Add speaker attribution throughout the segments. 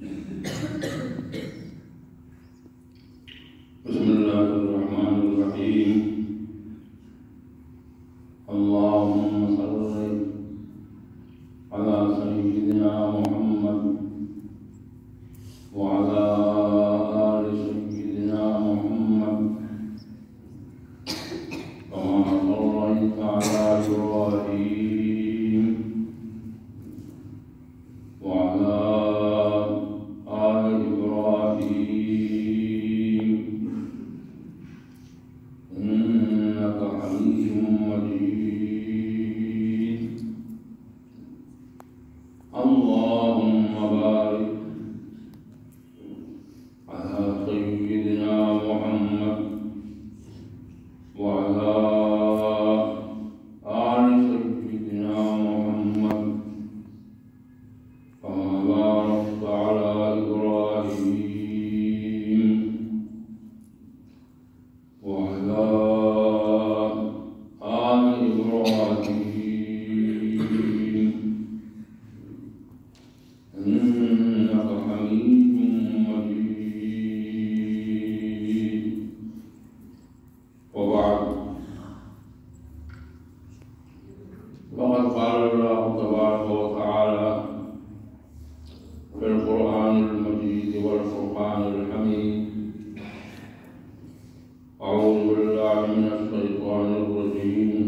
Speaker 1: بسم الله الرحمن الرحيم. اللهم صل على سيدنا محمد وعلى آل سيدنا محمد كما صليت على إبراهيم وعلى آل إبراهيم إنك حميد مجيد. اللهم بارك على سيدنا محمد وعلى آل سيدنا محمد كما باركت على إبراهيم وعلى آل إبراهيم إنك حميد مجيد. وبعد، فقد قال الله تبارك وتعالى في القرآن المجيد والفرقان الحميد: أعوذ بالله من الشيطان الرجيم.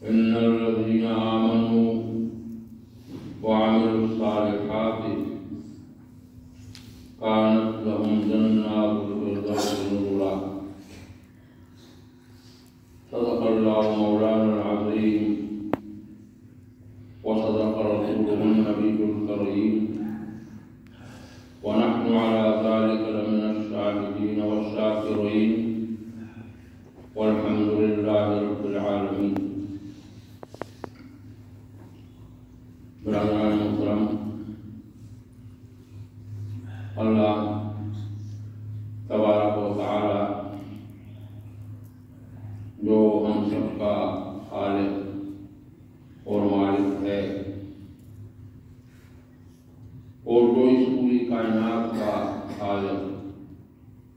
Speaker 1: إن الذين آمنوا وعملوا الصالحات كانت لهم جنات الفردوس نزلا. صدق الله مولانا العظيم وصدق رسوله النبي الكريم، ونحن على ذلك لمن الشاهدين والشاكرين، والحمد لله رب العالمين. برادران محترم، اللہ تبارک و تعالی جو ہم سب کا خالق اور مالک ہے، اور جو اس پوری کائنات کا خالق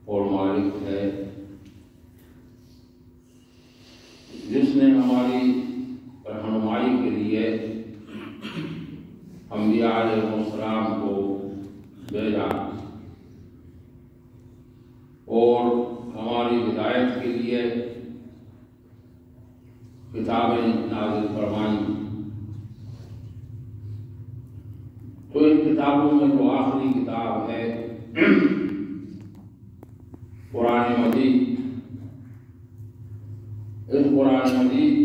Speaker 1: اور مالک ہے، جس نے ہماری رہنمائی کے لیے انبیاء علیہ السلام کو بھیجا اور ہماری ہدایت کے لیے کتابیں نازل فرمائیں، تو ان کتابوں میں جو آخری کتاب ہے قرآن مجید، اس قرآن مجید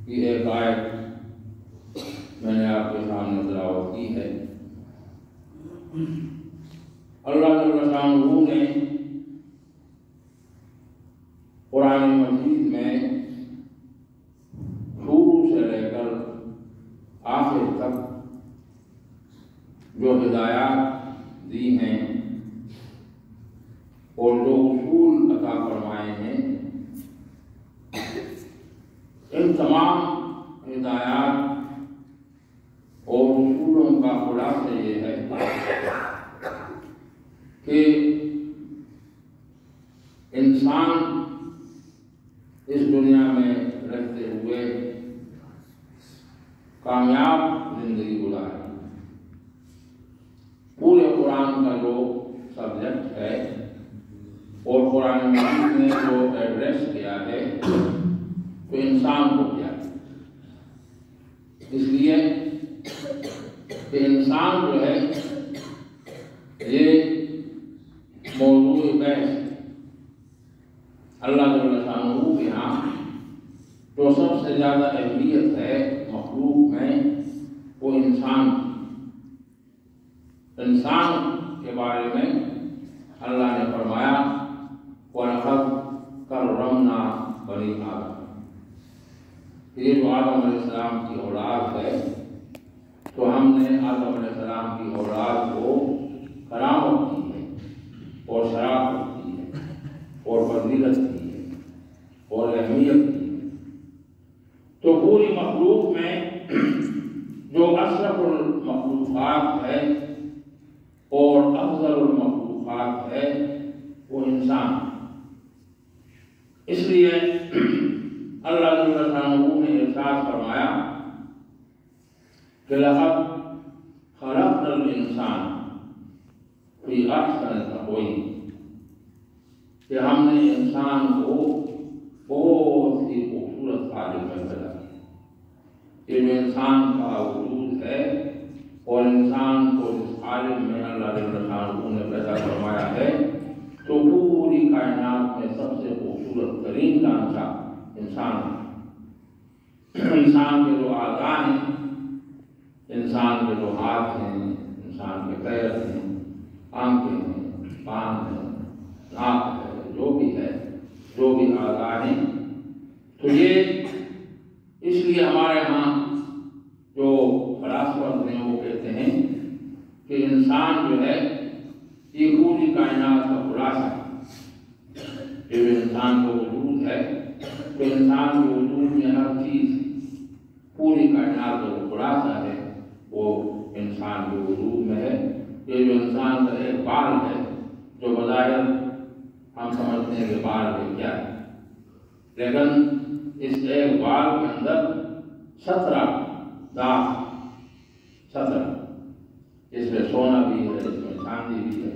Speaker 1: کی ایک آیت میں نے آپ کے سامنے تلاوت کی ہے۔ اللہ جل شانہ نے قرآن مجید میں شروع سے لے کر آخر تک جو ہدایات دی ہیں اور جو اصول عطا فرمائے ہیں، ان تمام ہدایات اور اصولوں کا خلاصہ یہ ہے کہ انسان اس دنیا میں رہتے ہوئے کامیاب زندگی گزارے۔ پورے قرآن کا جو سبجیکٹ ہے اور قرآن مجید نے جو ایڈریس کیا ہے تو انسان کو کیا ہے، اس لیے کہ انسان جو ہے یہ موضوع بحث اللہ جل شانہ کے ہاں جو سب سے زیادہ اہمیت ہے مخلوق میں، وہ انسان کے بارے میں اللہ نے فرمایا وَلَقَدْ كَرَّمْنَا بَنِي آدَمَ۔ یہ جو آدم علیہ السلام کی اولاد ہے تو ہم نے آدم علیہ السلام کی اولاد کو کرامت کی ہے اور شرافت کی ہے اور فضیلت کی ہے اور اہمیت کی ہے۔ تو پوری مخلوق میں جو المخلوقات ہے اور افضل المخلوقات ہے وہ انسان۔ اس لیے اللہ جل شانہ نے ارشاد فرمایا کہ لقد خلقنا الانسان فی احسن تقویم، کہ ہم نے انسان کو بہت ہی خوبصورت حالت میں پیدا کیا۔ یہ جو انسان کا وجود ہے اور انسان کو جس حالت میں اللہ جل شانہ نے پیدا فرمایا ہے، تو پوری کائنات میں سب سے خوبصورت ترین ڈھانچہ انسان ہے۔ انسان کے جو اعضاء ہیں، انسان کے جو ہاتھ ہیں، انسان کے پیر ہیں، آنکھیں ہیں، کان ہیں، ناک ہے، جو بھی ہے، جو بھی اعضاء ہیں، تو یہ اس لیے ہمارے ہاں جو فلاسفہ ہیں وہ کہتے ہیں کہ انسان جو ہے یہ پوری کائنات کا خلاصہ ہے۔ جو انسان کا وجود ہے تو انسان کے وجود میں ہر چیز پوری کائنات کا جو خلاصہ ہے وہ انسان کے وجود میں ہے۔ یہ جو انسان کا ایک بال ہے جو بظاہر ہم سمجھتے ہیں کہ بال ہے کیا ہے، لیکن اس ایک بال کے اندر 17 دانت، 17، اس میں سونا بھی ہے، اس میں چاندی بھی ہے،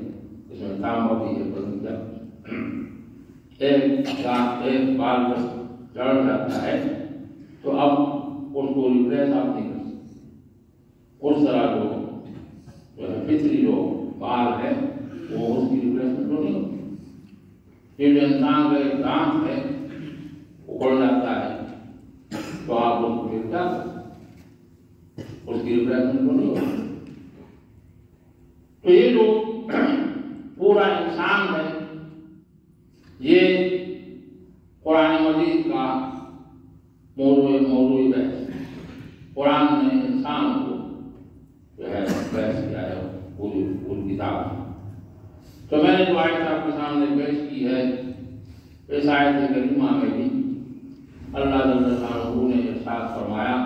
Speaker 1: اس میں تانبا بھی ہے، ایک بال پر چڑھ جاتا ہے تو اب اس کو ریپلیس آپ نہیں کر سکتے۔ اس طرح جو ہے فطری جو بال ہے وہ اس کی ریپلیسمنٹ نہیں ہوتی۔ یہ جو انسان کا ایک دانت ہے وہ اڑ جاتا ہے تو آپ اس کو پھر کیا کرتے، اس کی ریپلیسمنٹ نہیں ہوتی۔ تو یہ جو پورا انسان ہے یہ قرآن مجید کا موضوع بحث ہے۔ قرآن نے انسان کو جو ہے بحث کیا ہے پوری کتاب میں۔ تو میں نے جو آیت آپ کے سامنے پیش کی ہے، اس آیت کریمہ میں بھی اللہ جل شانہ نے ارشاد فرمایا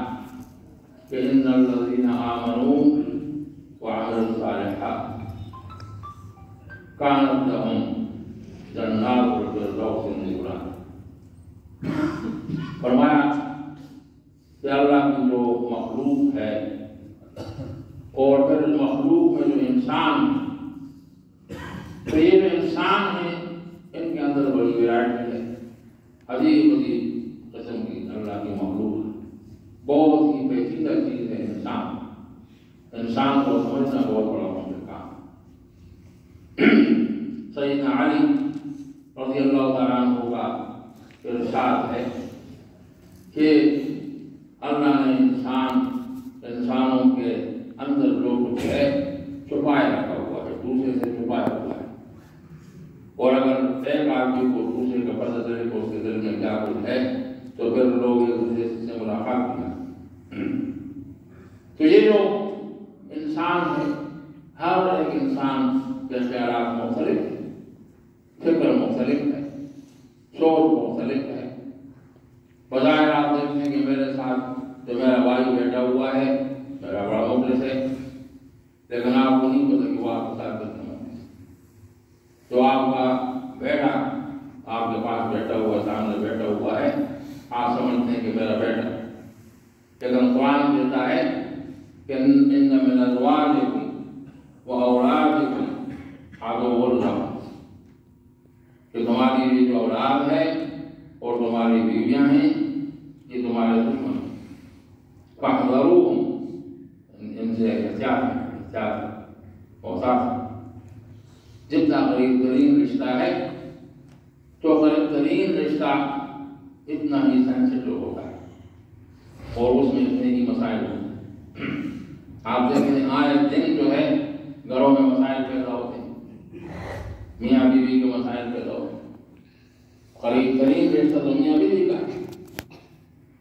Speaker 1: کہ ان الذین آمنوا وعملوا الصالحات کانت لهم جنات الفردوس نزلا۔ فرمایا کہ اللہ کی جو مخلوق ہے اور پھر مخلوق میں جو انسان ہے، تو یہ جو انسان ہے ان کے اندر بڑی ویرائٹی ہے، عجیب عجیب قسم کی اللہ کی مخلوق ہے، بہت ہی پیچیدہ چیز ہے انسان۔ انسان کو سمجھنا بہت بڑا مشکل کام ہے۔ سیدنا علی رضی اللہ تعالیٰ عنہ کا ارشاد ہے کہ اللہ نے انسانوں کے اندر جو کچھ ہے چھپائے رکھا ہوا ہے، دوسرے سے چھپایا ہوا ہے، اور اگر ایک آدمی کو دوسرے کا پتہ چلے کہ اس کے دل میں کیا کچھ ہے تو پھر لوگ ایک دوسرے سے ملاقات کیا۔ تو یہ جو انسان ہے، ہر ایک انسان کے خیالات مختلف ہیں، فکر مختلف ہے، سوچ مختلف ہے۔ بظاہر آپ دیکھتے ہیں کہ میرے ساتھ جو میرا بھائی بیٹھا ہوا ہے میرا بڑا مخلص ہے، لیکن آپ کو نہیں پتا کہ وہ آپ کے ساتھ کتنا مخلص ہے۔ تو آپ کا بیٹا آپ کے پاس بیٹھا ہوا، سامنے بیٹھا ہوا ہے، آپ سمجھتے ہیں کہ میرا بیٹا، لیکن قرآن کہتا ہے کہ ان من ازواجکم واولادکم عدو لکم، کہ تمہاری جو اولاد ہے اور تمہاری بیویاں ہیں یہ تمہارے دشمن ہیں، فاحذروہم، ان سے احتیاط محتاط۔ جتنا قریب ترین رشتہ ہے تو قریب ترین رشتہ اتنا ہی سینسٹیو ہوتا ہے اور اس میں اتنے ہی مسائل ہوتے ہیں۔ آپ دیکھیں آئے دن جو ہے گھروں میں مسائل پیدا ہوتے ہیں، میاں بیوی کے مسائل پیدا ہوتے ہیں۔ قریب ترین رشتہ تو میاں بیوی کا ہے،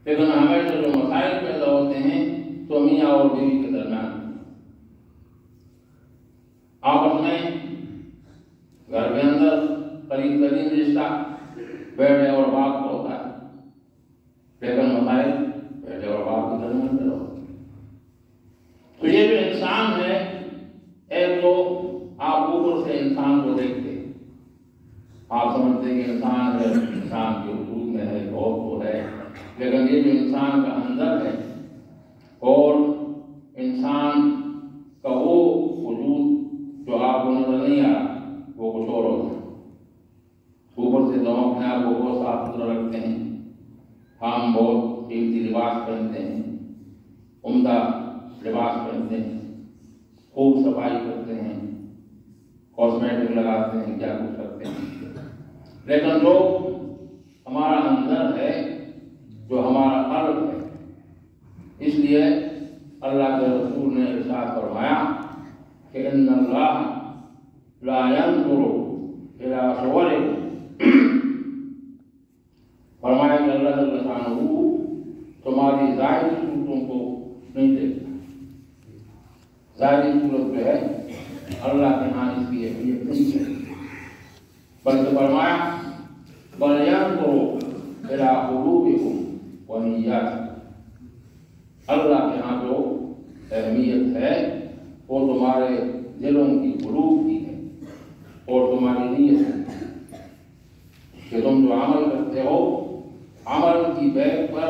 Speaker 1: لیکن ہمیشہ جو مسائل پیدا ہوتے ہیں تو میاں اور بیوی کے درمیان آپس میں۔ گھر کے اندر قریب ترین رشتہ بیٹے اور باپ کا ہوتا ہے، لیکن مسائل بیٹے اور باپ کے درمیان پیدا ہوتے ہیں۔ تو یہ جو انسان ہے آپ سمجھتے ہیں کہ انسان ہے، انسان کے وجود میں ہے، بہت تو ہے، لیکن یہ جو انسان کا اندر ہے اور انسان کا وہ وجود جو آپ کو نظر نہیں آ رہا وہ کچھ اور ہوتا ہے۔ اوپر سے تو ہم اپنے آپ کو بہت صاف ستھرا رکھتے ہیں، ہم بہت قیمتی لباس پہنتے ہیں، عمدہ لباس پہنتے ہیں، خوب صفائی کرتے ہیں، کاسمیٹک لگاتے ہیں، کیا کچھ کرتے ہیں، لیکن جو ہمارا اندر ہے، جو ہمارا قلب ہے، اس لیے اللہ کے رسول نے ارشاد فرمایا کہ ان اللہ لا ينظر الى صورکم، فرمایا کہ اللہ جل شانہ تمہاری ظاہری صورتوں کو نہیں دیکھتا۔ ظاہری صورت جو ہے اللہ کے ہاں اس کی اہمیت نہیں ہے، بلکہ فرمایا بل ينظر الى قلوبکم ونیاتکم، اللہ کے ہاں جو اہمیت ہے وہ تمہارے دلوں کی، قلوب کی ہے اور تمہاری نیت ہے، کہ تم جو عمل کرتے ہو عمل کی بیک پر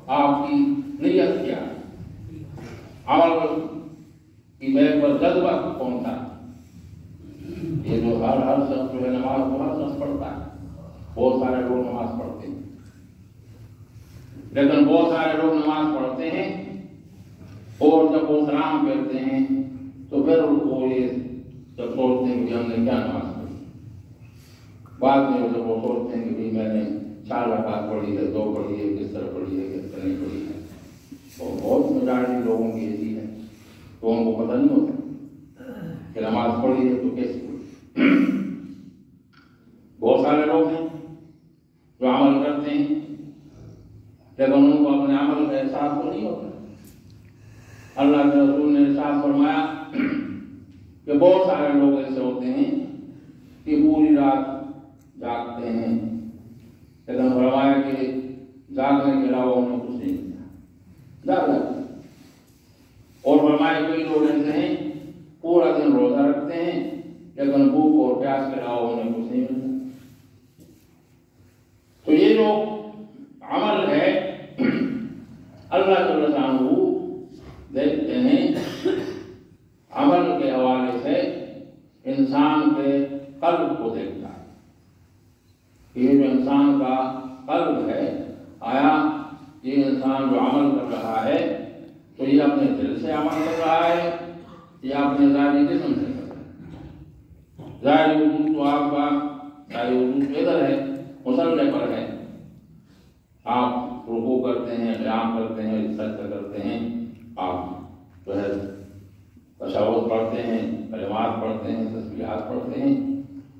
Speaker 1: آپ کی نیت کیا ہے، عمل کی بیک پر جذبہ کون تھا۔ یہ جو ہر شخص جو ہے نماز کو ہر شخص پڑھتا ہے، بہت سارے لوگ نماز پڑھتے ہیں، لیکن بہت سارے لوگ نماز پڑھتے ہیں اور جب وہ سلام کرتے ہیں تو پھر وہ یہ جب سوچتے ہیں کہ ہم نے کیا نماز پڑھی، بعد میں جب وہ سوچتے ہیں کہ میں نے 4 رکعت پڑھی ہے، 2 پڑھی ہے، کس طرح پڑھی ہے، کس طرح نہیں پڑھی ہے، تو بہت میجارٹی لوگوں کی یہ چیز ہے تو ان کو پتہ نہیں ہوتا کہ نماز پڑھی ہے تو کیسے پڑھی۔ بہت سارے لوگ ہیں جو عمل کرتے ہیں لیکن ان کو اپنے عمل کا احساس تو نہیں ہوتا۔ اللہ کے رسول نے ارشاد فرمایا کہ بہت سارے لوگ ایسے ہوتے ہیں کہ پوری رات جاگتے ہیں، لیکن فرمایا کہ جاگنے کے علاوہ انہیں کچھ نہیں ملتا، جاگ جاتے ہیں۔ اور فرمایا کئی لوگ ایسے ہیں پورا دن روزہ رکھتے ہیں لیکن بھوک اور پیاس کے علاوہ انہیں کچھ نہیں ملتا۔ تو یہ جو عمل ہے اللہ جل شانہ دیکھتے ہیں، عمل کے حوالے سے انسان کے قلب کو دیکھتا ہے۔ یہ جو انسان کا قلب ہے، آیا یہ انسان جو عمل کر رہا ہے تو یہ اپنے دل سے عمل کر رہا ہے یا اپنے ظاہری جسم سے کر رہا ہے۔ ظاہری وجود تو آپ کا ظاہری وجود ادھر ہے، مسلح پر ہے، آپ رکوع کرتے ہیں، قیام کرتے ہیں، سجدہ کرتے ہیں، آپ جو ہے تشہد پڑھتے ہیں، کلمات پڑھتے ہیں، تسبیحات پڑھتے ہیں،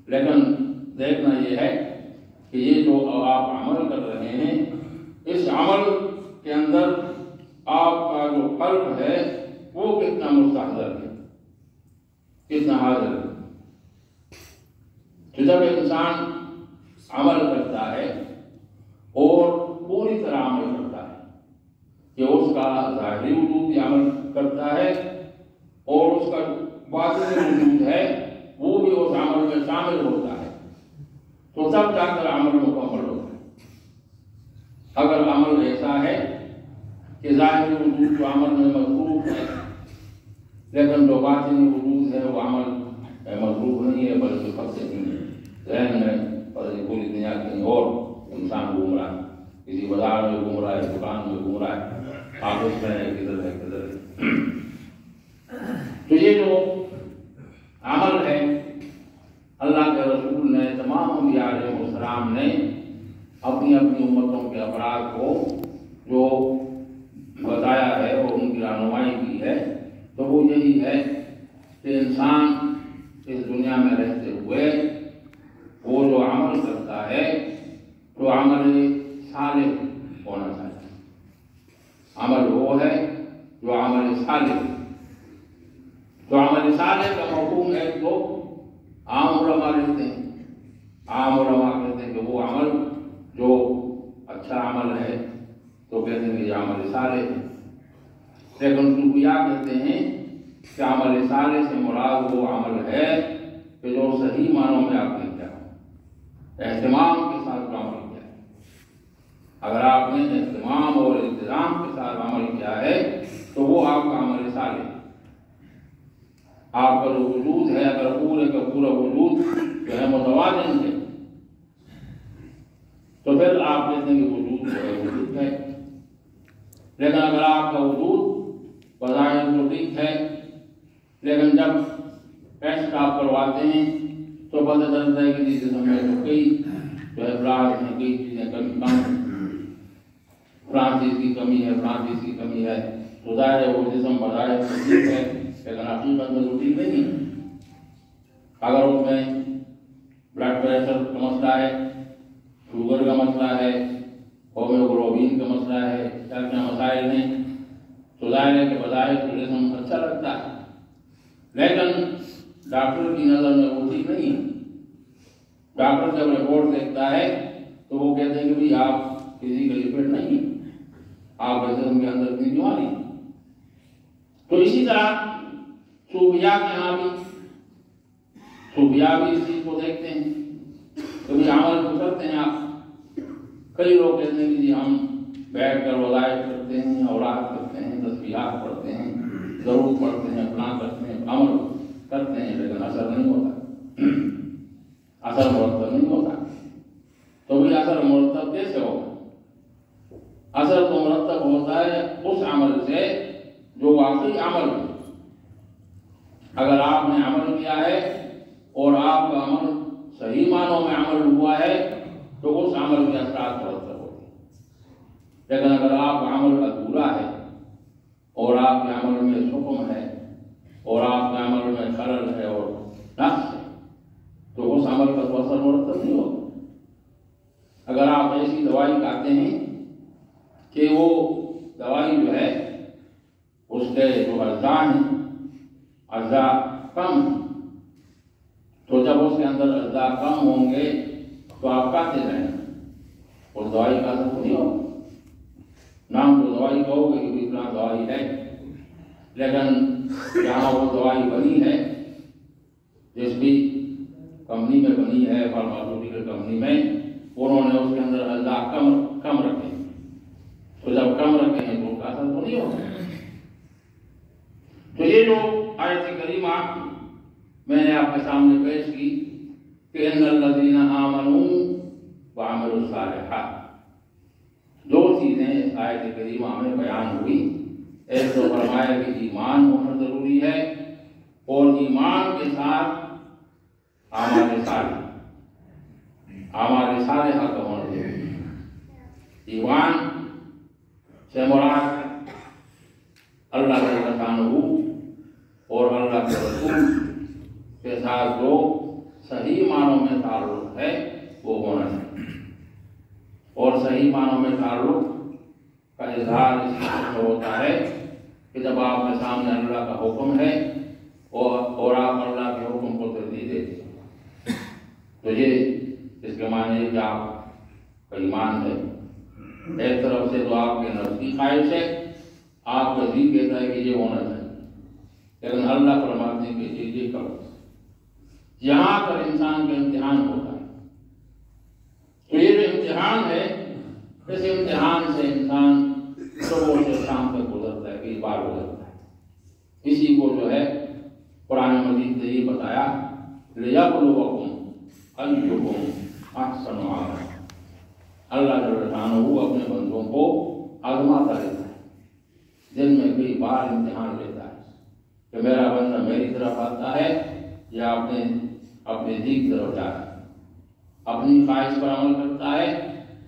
Speaker 1: لیکن دیکھنا یہ ہے کہ یہ جو آپ عمل کر رہے ہیں اس عمل کے اندر آپ کا جو قلب ہے وہ کتنا مستحضر ہے، کتنا حاضر ہے۔ تو جب انسان عمل کرتا ہے اور پوری طرح عمل کرتا ہے کہ اس کا ظاہری وجود بھی عمل کرتا ہے اور اس کا باطنی وجود ہے وہ بھی اس عمل میں شامل ہوتا ہے، تو تب جا کر عمل مکمل ہوتا ہے۔ اگر عمل ایسا ہے کہ ظاہری وجود جو عمل میں مصروف ہے لیکن جو باطنی وجود ہے وہ عمل مصروف نہیں ہے بلکہ پھنسے نہیں ہے، ذہن میں پوری دنیا کہیں اور انسان گھوم رہا ہے، کسی بازار میں گھوم رہا ہے، دکان میں گھوم رہا ہے، آفس میں ہے، کدھر ہے کدھر ہے۔ تو یہ جو عمل ہے اللہ کے رسول نے، تمام انبیاء علیہ السلام نے اپنی اپنی امتوں کے افراد کو جو بتایا ہے اور ان کی رہنمائی کی ہے تو وہ یہی ہے کہ انسان اس دنیا میں رہتے ہوئے وہ جو عمل کرتا ہے تو عمل صالح ہونا چاہیے۔ عمل وہ ہے جو عمل صالح ہے۔ تو عمل صالح کا مفہوم ہے تو عام علماء لیتے ہیں، عام علماء کہتے ہیں کہ وہ عمل جو اچھا عمل ہے تو کہتے ہیں کہ یہ عمل صالح ہے، لیکن صوفیاء کہتے ہیں کہ عمل صالح سے مراد وہ عمل ہے کہ جو صحیح معنوں میں آپ نے کیا، اہتمام کے ساتھ عمل کیا ہے۔ اگر آپ نے اہتمام اور انتظام کے ساتھ عمل کیا ہے تو وہ آپ کا عمل صالح ہے۔ آپ کا جو وجود ہے اگر پورے کا پورا وجود جو ہے متوازن ہے تو پھر آپ کہتے ہیں کہ وجود جو ہے وجود ہے، لیکن اگر آپ کا وجود بظاہر تو ٹھیک ہے لیکن جب ٹیسٹ آپ کرواتے ہیں تو پتہ چلتا ہے کہ جسم میں تو کئی جو ہے افراد ہیں، کئی چیزیں کم فلاں چیز کی کمی ہے، فلاں چیز کی کمی ہے، تو ظاہر ہے وہ جسم بظاہر تو ٹھیک ہے لیکن حقیقت میں تو ٹھیک نہیں ہے۔ اگر اس میں بلڈ پریشر کا مسئلہ ہے، شوگر کا مسئلہ ہے، ہومیوگلوبین کا مسئلہ ہے، کیا کیا مسائل ہیں، تو ظاہر ہے کہ بظاہر تو جسم اچھا لگتا ہے لیکن ڈاکٹر کی نظر میں وہ ٹھیک نہیں ہے۔ ڈاکٹر جب رپورٹ دیکھتا ہے تو وہ کہتے ہیں کہ بھائی آپ فزیکلی فٹ نہیں ہیں، آپ کے جسم کے اندر اتنی بیماری ہے۔ تو اسی طرح صوفیاء کے یہاں بھی صوفیاء بھی اس چیز کو دیکھتے ہیں، کبھی عمل تو کرتے ہیں آپ، کئی لوگ کہتے ہیں کہ جی ہم بیٹھ کر وظائف کرتے ہیں، اوراد کرتے ہیں، تسبیحات پڑھتے ہیں، ضرور پڑھتے ہیں، اپنا کرتے ہیں، عمل کرتے ہیں لیکن اثر نہیں ہوتا، اثر مرتب نہیں ہوتا۔ تو بھی اثر مرتب کیسے ہوگا؟ اثر تو مرتب ہوتا ہے اس عمل سے جو واقعی عمل ہے۔ اگر آپ نے عمل کیا ہے اور آپ کا عمل صحیح معنوں میں عمل ہوا ہے تو اس عمل کے اثرات مرتب ہوتے ہیں، لیکن اگر آپ کا عمل ادھورا ہے اور آپ کے عمل میں حکم ہے اور آپ کے عمل میں خلل ہے اور نقص ہے تو اس عمل کا تو اثر مرتب نہیں ہوگا۔ اگر آپ ایسی دوائی کھاتے ہیں کہ وہ دوائی جو ہے اس کے جو اجزاء ہیں اجزاء کم ہیں، تو جب اس کے اندر اجزاء کم ہوں گے تو آپ کھاتے رہیں گے اور دوائی کا اثر نہیں ہوگا۔ نام تو دوائی کہو گے کہ اتنا دوائی ہے لیکن جہاں وہ دوائی بنی ہے جس بھی کمپنی میں بنی ہے فارماسیوٹیکل کمپنی میں، انہوں نے اس کے اندر اجزاء کم رکھے ہیں، تو جب کم رکھے ہیں تو اس کا اثر تو نہیں ہوگا۔ تو یہ جو آیت کریمہ میں نے آپ کے سامنے پیش کی کہ ان الذین آمنوا وعملوا الصالحات، دو چیزیں اس آیت کریمہ میں بیان ہوئی۔ ایک تو فرمایا کہ ایمان ہونا ضروری ہے اور ایمان کے ساتھ اعمال صالحہ کا ہونا ضروری ہے۔ ایمان سے مراد اللہ کے شانہ اور اللہ کے رسول کے ساتھ جو صحیح معنوں میں تعلق ہے وہ ہونا چاہیے، اور صحیح معنوں میں تعلق کا اظہار اس طرح سے ہوتا ہے کہ جب آپ کے سامنے اللہ کا حکم ہے اور آپ اللہ کے حکم کو ترجیح دیتے ہیں تو یہ اس کے معنی ہے کہ آپ کا ایمان ہے۔ ایک طرف سے تو آپ کے نفس کی خواہش ہے، آپ کا دل کہتا ہے کہ یہ ہونا چاہیے، لیکن اللہ فرماتے ہیں کہ یہ کرو۔ یہاں پر انسان کا امتحان ہوتا ہے، تو یہ جو امتحان ہے اس امتحان سے انسان صبح سے شام تک گزرتا ہے، کئی بار گزرتا ہے۔ اسی کو جو ہے قرآن مجید نے یہ بتایا لِيَبْلُوَكُمْ أَيُّكُمْ أَحْسَنُ عَمَلًا، اللہ جل شانہ اپنے بندوں کو آزماتا رہتا ہے، دن میں کئی بار امتحان لیتا ہے کہ میرا بندہ میری طرف آتا ہے یا اپنے دین کی طرف جاتا ہے، اپنی خواہش پر عمل کرتا ہے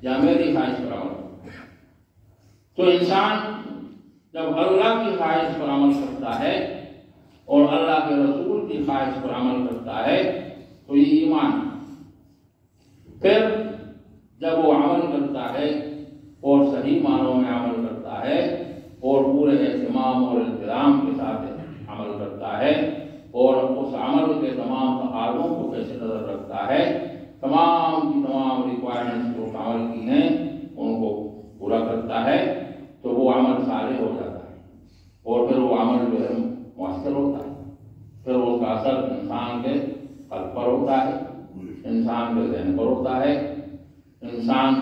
Speaker 1: یا میری خواہش پر عمل کرتا ہے۔ تو انسان جب اللہ کی خواہش پر عمل کرتا ہے اور اللہ کے رسول کی خواہش پر عمل کرتا ہے تو یہ ایمان ہے۔ پھر جب وہ عمل کرتا ہے اور صحیح معنوں میں عمل کرتا ہے اور پورے اہتمام اور انتظام کے ساتھ عمل کرتا ہے اور اس عمل کے تمام تقاضوں کو پیش نظر رکھتا ہے، تمام کی تمام ریکوائرمنٹس جو عمل کی ہیں ان کو پورا کرتا ہے، تو وہ عمل صالح ہو جاتا ہے اور پھر وہ عمل جو ہے مؤثر ہوتا ہے، پھر اس کا اثر انسان کے قلب پر ہوتا ہے، انسان کے ذہن پر ہوتا ہے، انسان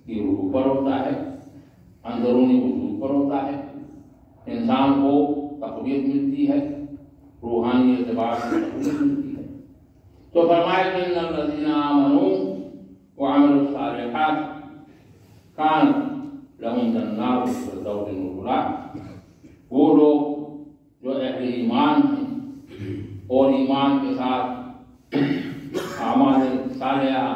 Speaker 1: کی روح پر ہوتا ہے، اندرونی وجود پر ہوتا ہے، انسان کو تقویت ملتی ہے، روحانی اعتبار سے تقویت ملتی ہے۔ تو فرمایا کہ ان الذین آمنوا وعملوا الصالحات کانت لہم جنات الفردوس نزلا، وہ لوگ جو اہل ایمان ہیں اور ایمان کے ساتھ اعمال صالحہ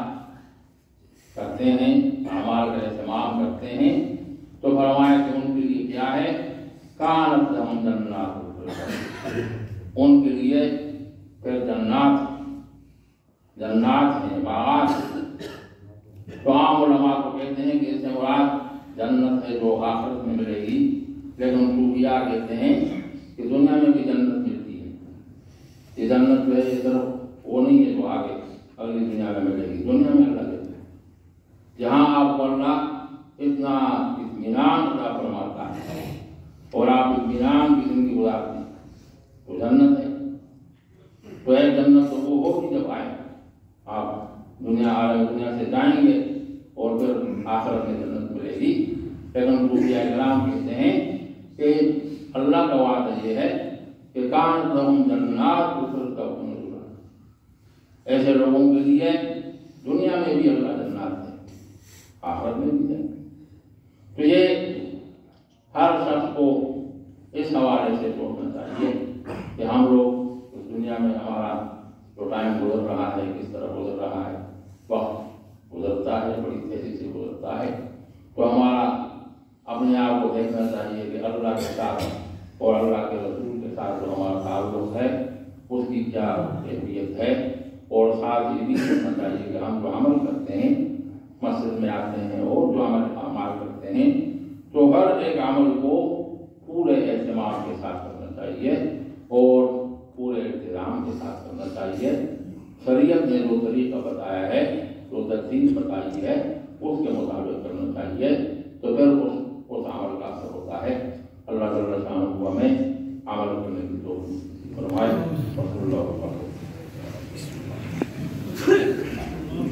Speaker 1: کرتے ہیں، اعمال کا اہتمام کرتے ہیں، تو فرمایا کہ ان کے لیے کیا ہے؟ کانت لہم جنات الفردوس، ان کے لیے پھر جنات ہیں، باغات۔ تو عام علماء کو کہتے ہیں کہ اس سے مراد جنت ہے جو آخرت میں ملے گی، لیکن صوفیاء کہتے ہیں کہ دنیا میں بھی جنت ملتی ہے۔ یہ جنت جو ہے یہ صرف وہ نہیں ہے جو آگے اگلی دنیا میں ملے گی، دنیا میں اللہ دیتا ہے، جہاں آپ کو اللہ اتنا اطمینان عطا فرماتا ہے اور آپ اطمینان کی زندگی گزارتے ہیں، تو جنت ہے۔ تو ایک جنت تو وہ ہوگی جب آئے آپ دنیا سے جائیں گے اور پھر آخرت میں جنت ملے گی۔ لیکن صوفیاء کرام کہتے ہیں کہ اللہ کا وعدہ یہ ہے کہ کانت لہم جنات الفردوس نزلا، ایسے لوگوں کے لیے دنیا میں بھی اللہ جنات ہے، آخرت میں بھی ہے۔ تو یہ ہر شخص کو اس حوالے سے سوچنا چاہیے کہ ہم لوگ اس دنیا میں ہمارا جو ٹائم گزر رہا ہے کس طرح گزر رہا ہے، وقت گزرتا ہے، بڑی تیزی سے گزرتا ہے، تو ہمارا اپنے آپ کو دیکھنا چاہیے کہ اللہ کے ساتھ اور اللہ کے رسول کے ساتھ جو ہمارا تعلق ہے اس کی کیا کیفیت ہے، اور ساتھ یہ بھی سوچنا چاہیے کہ ہم جو عمل کرتے ہیں، مسجد میں آتے ہیں اور جو اعمال کرتے ہیں، تو ہر ایک عمل کو پورے اہتمام کے ساتھ کرنا چاہیے اور پورے احترام کے ساتھ کرنا چاہیے۔ شریعت نے جو طریقہ بتایا ہے، جو ترتیب بتائی ہے، اس کے مطابق کرنا چاہیے۔